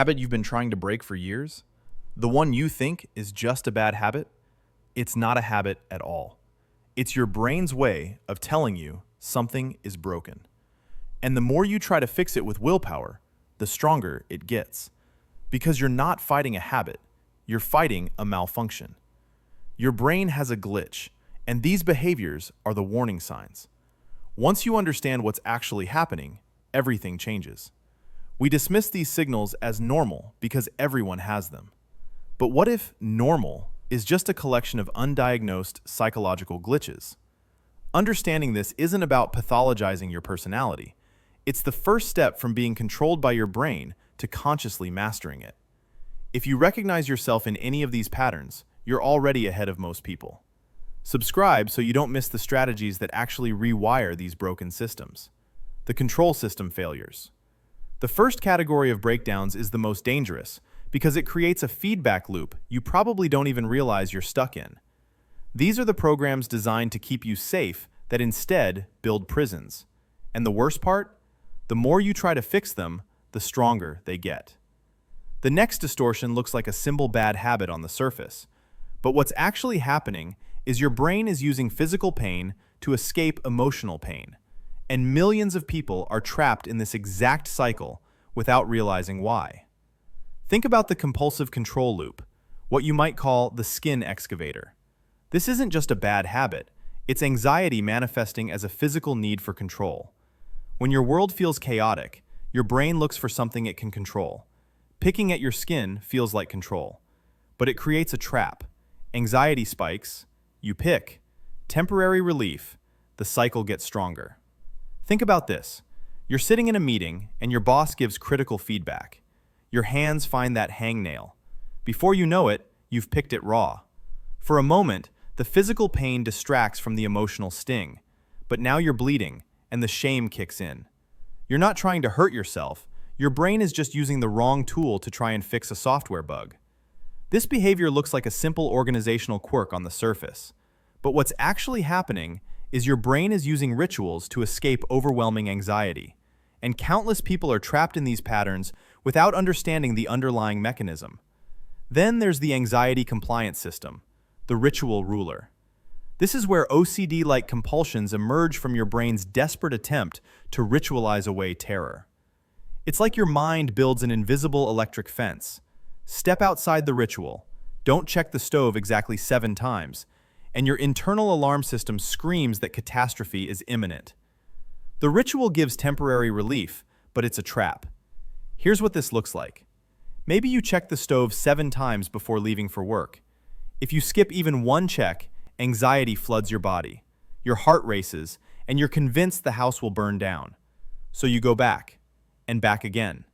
Habit you've been trying to break for years? The one you think is just a bad habit? It's not a habit at all. It's your brain's way of telling you something is broken. And the more you try to fix it with willpower, the stronger it gets. Because you're not fighting a habit, you're fighting a malfunction. Your brain has a glitch, and these behaviors are the warning signs. Once you understand what's actually happening, everything changes. We dismiss these signals as normal because everyone has them. But what if normal is just a collection of undiagnosed psychological glitches? Understanding this isn't about pathologizing your personality. It's the first step from being controlled by your brain to consciously mastering it. If you recognize yourself in any of these patterns, you're already ahead of most people. Subscribe so you don't miss the strategies that actually rewire these broken systems. The control system failures. The first category of breakdowns is the most dangerous because it creates a feedback loop you probably don't even realize you're stuck in. These are the programs designed to keep you safe that instead build prisons. And the worst part? The more you try to fix them, the stronger they get. The next distortion looks like a simple bad habit on the surface. But what's actually happening is your brain is using physical pain to escape emotional pain. And millions of people are trapped in this exact cycle without realizing why. Think about the compulsive control loop, what you might call the skin excavator. This isn't just a bad habit, it's anxiety manifesting as a physical need for control. When your world feels chaotic, your brain looks for something it can control. Picking at your skin feels like control, but it creates a trap. Anxiety spikes, you pick. Temporary relief, the cycle gets stronger. Think about this. You're sitting in a meeting and your boss gives critical feedback. Your hands find that hangnail. Before you know it, you've picked it raw. For a moment, the physical pain distracts from the emotional sting, but now you're bleeding and the shame kicks in. You're not trying to hurt yourself. Your brain is just using the wrong tool to try and fix a software bug. This behavior looks like a simple organizational quirk on the surface, but what's actually happening is your brain is using rituals to escape overwhelming anxiety, and countless people are trapped in these patterns without understanding the underlying mechanism. Then there's the anxiety compliance system, the ritual ruler. This is where OCD-like compulsions emerge from your brain's desperate attempt to ritualize away terror. It's like your mind builds an invisible electric fence. Step outside the ritual, don't check the stove exactly 7 times, and your internal alarm system screams that catastrophe is imminent. The ritual gives temporary relief, but it's a trap. Here's what this looks like. Maybe you check the stove 7 times before leaving for work. If you skip even one check, anxiety floods your body. Your heart races, and you're convinced the house will burn down. So you go back, and back again.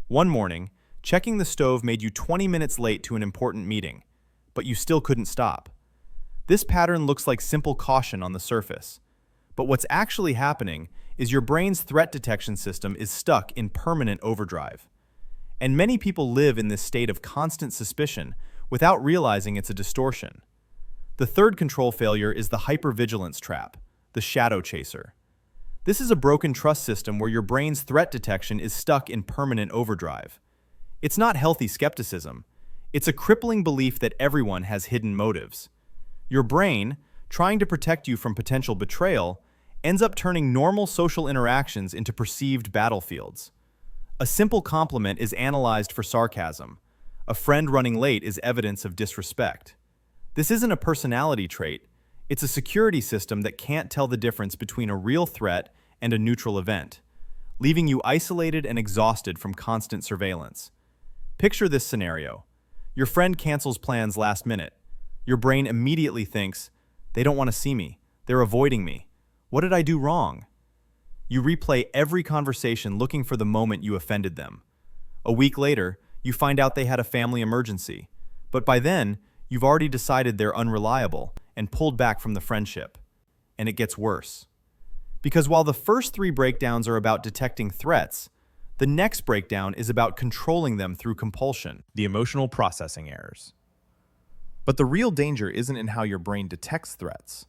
One morning, checking the stove made you 20 minutes late to an important meeting, but you still couldn't stop. This pattern looks like simple caution on the surface, but what's actually happening is your brain's threat detection system is stuck in permanent overdrive. And many people live in this state of constant suspicion without realizing it's a distortion. The third control failure is the hypervigilance trap, the shadow chaser. This is a broken trust system where your brain's threat detection is stuck in permanent overdrive. It's not healthy skepticism. It's a crippling belief that everyone has hidden motives. Your brain, trying to protect you from potential betrayal, ends up turning normal social interactions into perceived battlefields. A simple compliment is analyzed for sarcasm. A friend running late is evidence of disrespect. This isn't a personality trait. It's a security system that can't tell the difference between a real threat and a neutral event, leaving you isolated and exhausted from constant surveillance. Picture this scenario. Your friend cancels plans last minute. Your brain immediately thinks, they don't want to see me. They're avoiding me. What did I do wrong? You replay every conversation looking for the moment you offended them. A week later, you find out they had a family emergency. But by then, you've already decided they're unreliable and pulled back from the friendship. And it gets worse. Because while the first 3 breakdowns are about detecting threats, the next breakdown is about controlling them through compulsion, the emotional processing errors. But the real danger isn't in how your brain detects threats.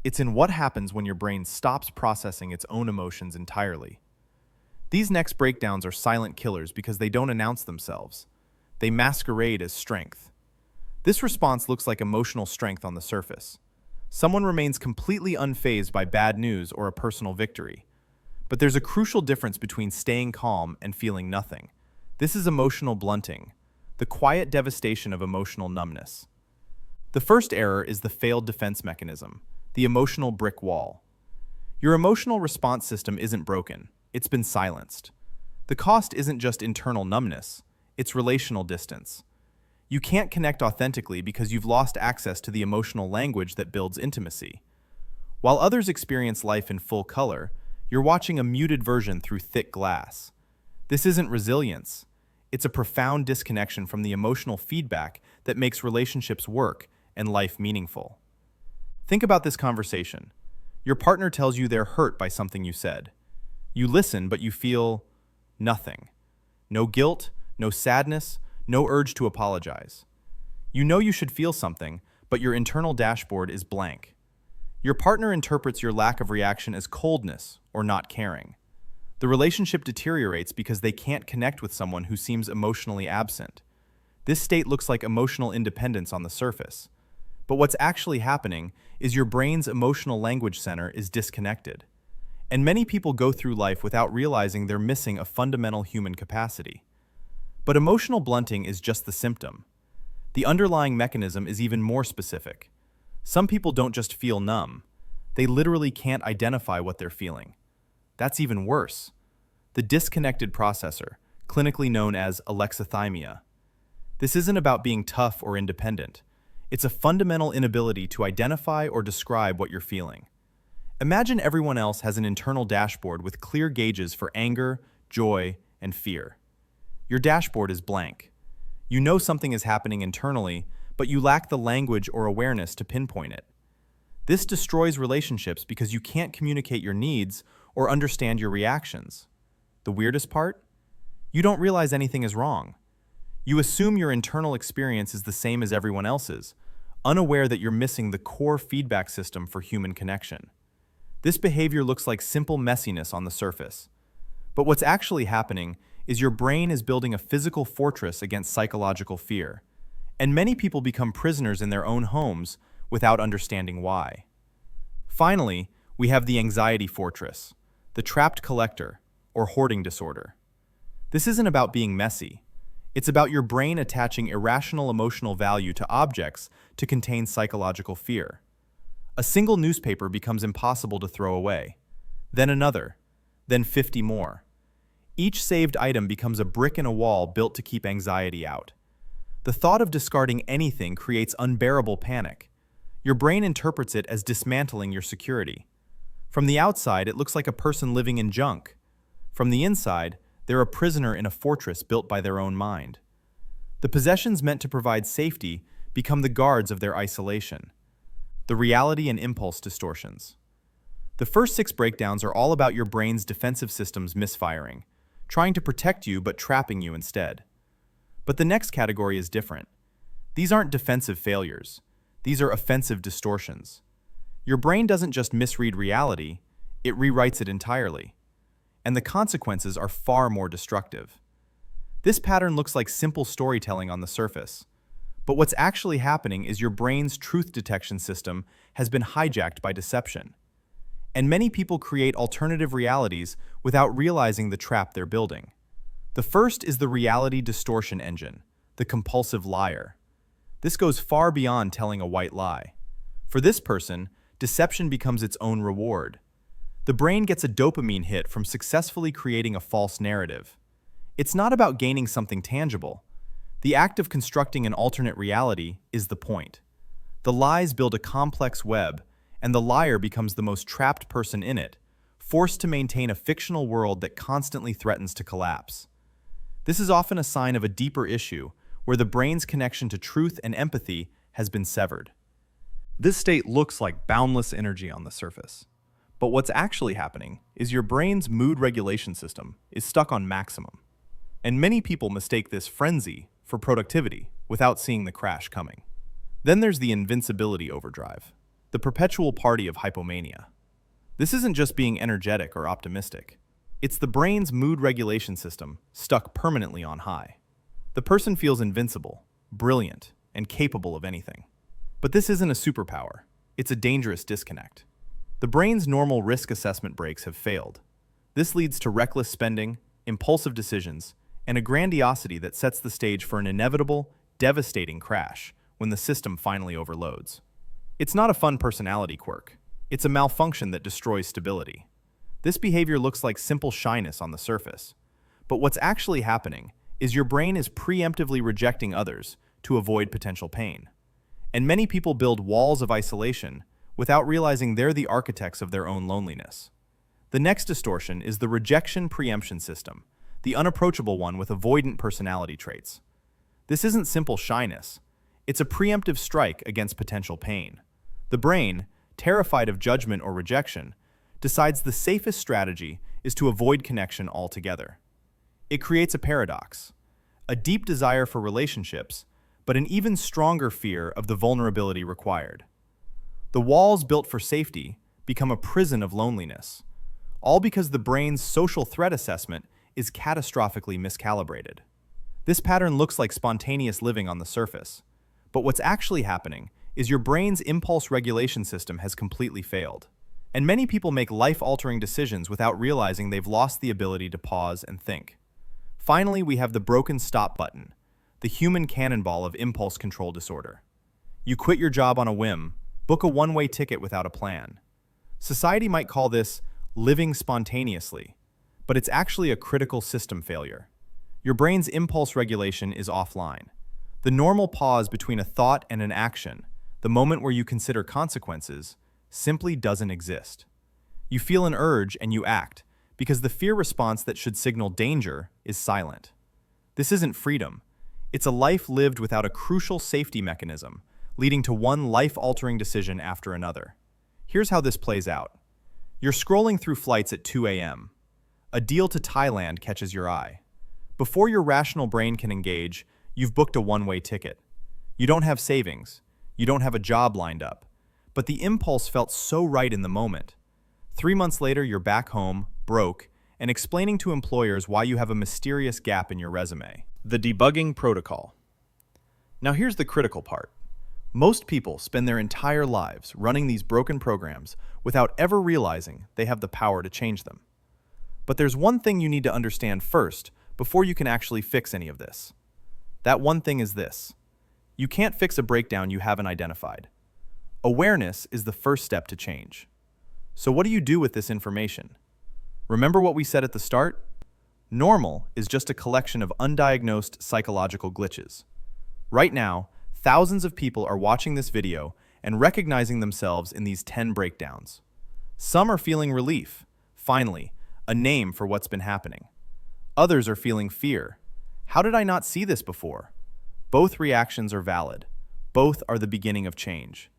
It's in what happens when your brain stops processing its own emotions entirely. These next breakdowns are silent killers because they don't announce themselves. They masquerade as strength. This response looks like emotional strength on the surface. Someone remains completely unfazed by bad news or a personal victory. But there's a crucial difference between staying calm and feeling nothing. This is emotional blunting, the quiet devastation of emotional numbness. The first error is the failed defense mechanism, the emotional brick wall. Your emotional response system isn't broken, it's been silenced. The cost isn't just internal numbness, it's relational distance. You can't connect authentically because you've lost access to the emotional language that builds intimacy. While others experience life in full color, you're watching a muted version through thick glass. This isn't resilience. It's a profound disconnection from the emotional feedback that makes relationships work and life meaningful. Think about this conversation. Your partner tells you they're hurt by something you said. You listen, but you feel nothing. No guilt, no sadness, no urge to apologize. You know you should feel something, but your internal dashboard is blank. Your partner interprets your lack of reaction as coldness or not caring. The relationship deteriorates because they can't connect with someone who seems emotionally absent. This state looks like emotional independence on the surface. But what's actually happening is your brain's emotional language center is disconnected. And many people go through life without realizing they're missing a fundamental human capacity. But emotional blunting is just the symptom. The underlying mechanism is even more specific. Some people don't just feel numb. They literally can't identify what they're feeling. That's even worse. The disconnected processor, clinically known as alexithymia. This isn't about being tough or independent. It's a fundamental inability to identify or describe what you're feeling. Imagine everyone else has an internal dashboard with clear gauges for anger, joy, and fear. Your dashboard is blank. You know something is happening internally, but you lack the language or awareness to pinpoint it. This destroys relationships because you can't communicate your needs or understand your reactions. The weirdest part? You don't realize anything is wrong. You assume your internal experience is the same as everyone else's, unaware that you're missing the core feedback system for human connection. This behavior looks like simple messiness on the surface. But what's actually happening is your brain is building a physical fortress against psychological fear. And many people become prisoners in their own homes without understanding why. Finally, we have the anxiety fortress, the trapped collector, or hoarding disorder. This isn't about being messy. It's about your brain attaching irrational emotional value to objects to contain psychological fear. A single newspaper becomes impossible to throw away. Then another. Then 50 more. Each saved item becomes a brick in a wall built to keep anxiety out. The thought of discarding anything creates unbearable panic. Your brain interprets it as dismantling your security. From the outside, it looks like a person living in junk. From the inside, they're a prisoner in a fortress built by their own mind. The possessions meant to provide safety become the guards of their isolation. The reality and impulse distortions. The first 6 breakdowns are all about your brain's defensive systems misfiring, trying to protect you but trapping you instead. But the next category is different. These aren't defensive failures. These are offensive distortions. Your brain doesn't just misread reality, it rewrites it entirely. And the consequences are far more destructive. This pattern looks like simple storytelling on the surface. But what's actually happening is your brain's truth detection system has been hijacked by deception. And many people create alternative realities without realizing the trap they're building. The first is the reality distortion engine, the compulsive liar. This goes far beyond telling a white lie. For this person, deception becomes its own reward. The brain gets a dopamine hit from successfully creating a false narrative. It's not about gaining something tangible. The act of constructing an alternate reality is the point. The lies build a complex web, and the liar becomes the most trapped person in it, forced to maintain a fictional world that constantly threatens to collapse. This is often a sign of a deeper issue, where the brain's connection to truth and empathy has been severed. This state looks like boundless energy on the surface. But what's actually happening is your brain's mood regulation system is stuck on maximum. And many people mistake this frenzy for productivity without seeing the crash coming. Then there's the invincibility overdrive, the perpetual party of hypomania. This isn't just being energetic or optimistic. It's the brain's mood regulation system stuck permanently on high. The person feels invincible, brilliant, and capable of anything. But this isn't a superpower. It's a dangerous disconnect. The brain's normal risk assessment brakes have failed. This leads to reckless spending, impulsive decisions, and a grandiosity that sets the stage for an inevitable, devastating crash when the system finally overloads. It's not a fun personality quirk. It's a malfunction that destroys stability. This behavior looks like simple shyness on the surface. But what's actually happening is your brain is preemptively rejecting others to avoid potential pain. And many people build walls of isolation without realizing they're the architects of their own loneliness. The next distortion is the rejection preemption system, the unapproachable one with avoidant personality traits. This isn't simple shyness. It's a preemptive strike against potential pain. The brain, terrified of judgment or rejection, decides the safest strategy is to avoid connection altogether. It creates a paradox, a deep desire for relationships, but an even stronger fear of the vulnerability required. The walls built for safety become a prison of loneliness, all because the brain's social threat assessment is catastrophically miscalibrated. This pattern looks like spontaneous living on the surface, but what's actually happening is your brain's impulse regulation system has completely failed. And many people make life-altering decisions without realizing they've lost the ability to pause and think. Finally, we have the broken stop button, the human cannonball of impulse control disorder. You quit your job on a whim, book a one-way ticket without a plan. Society might call this living spontaneously, but it's actually a critical system failure. Your brain's impulse regulation is offline. The normal pause between a thought and an action, the moment where you consider consequences, simply doesn't exist. You feel an urge and you act, because the fear response that should signal danger is silent. This isn't freedom. It's a life lived without a crucial safety mechanism, leading to one life-altering decision after another. Here's how this plays out. You're scrolling through flights at 2 a.m. A deal to Thailand catches your eye. Before your rational brain can engage, you've booked a one-way ticket. You don't have savings. You don't have a job lined up. But the impulse felt so right in the moment. 3 months later, you're back home, broke, and explaining to employers why you have a mysterious gap in your resume. The debugging protocol. Now here's the critical part. Most people spend their entire lives running these broken programs without ever realizing they have the power to change them. But there's one thing you need to understand first before you can actually fix any of this. That one thing is this. You can't fix a breakdown you haven't identified. Awareness is the first step to change. So what do you do with this information? Remember what we said at the start? Normal is just a collection of undiagnosed psychological glitches. Right now, thousands of people are watching this video and recognizing themselves in these 10 breakdowns. Some are feeling relief, finally, a name for what's been happening. Others are feeling fear. How did I not see this before? Both reactions are valid. Both are the beginning of change.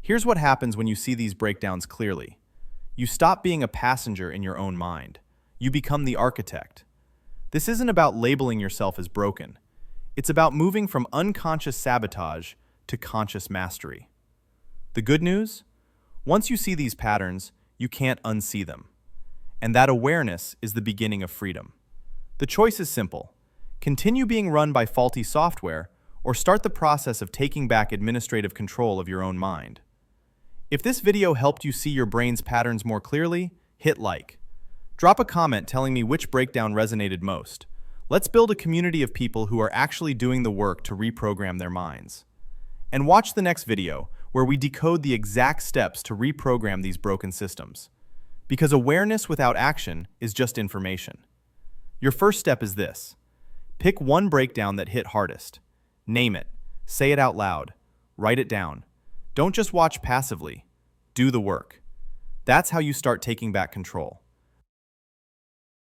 Here's what happens when you see these breakdowns clearly. You stop being a passenger in your own mind. You become the architect. This isn't about labeling yourself as broken. It's about moving from unconscious sabotage to conscious mastery. The good news? Once you see these patterns, you can't unsee them. And that awareness is the beginning of freedom. The choice is simple. Continue being run by faulty software, or start the process of taking back administrative control of your own mind. If this video helped you see your brain's patterns more clearly, hit like. Drop a comment telling me which breakdown resonated most. Let's build a community of people who are actually doing the work to reprogram their minds. And watch the next video, where we decode the exact steps to reprogram these broken systems. Because awareness without action is just information. Your first step is this. Pick one breakdown that hit hardest. Name it. Say it out loud. Write it down. Don't just watch passively. Do the work. That's how you start taking back control.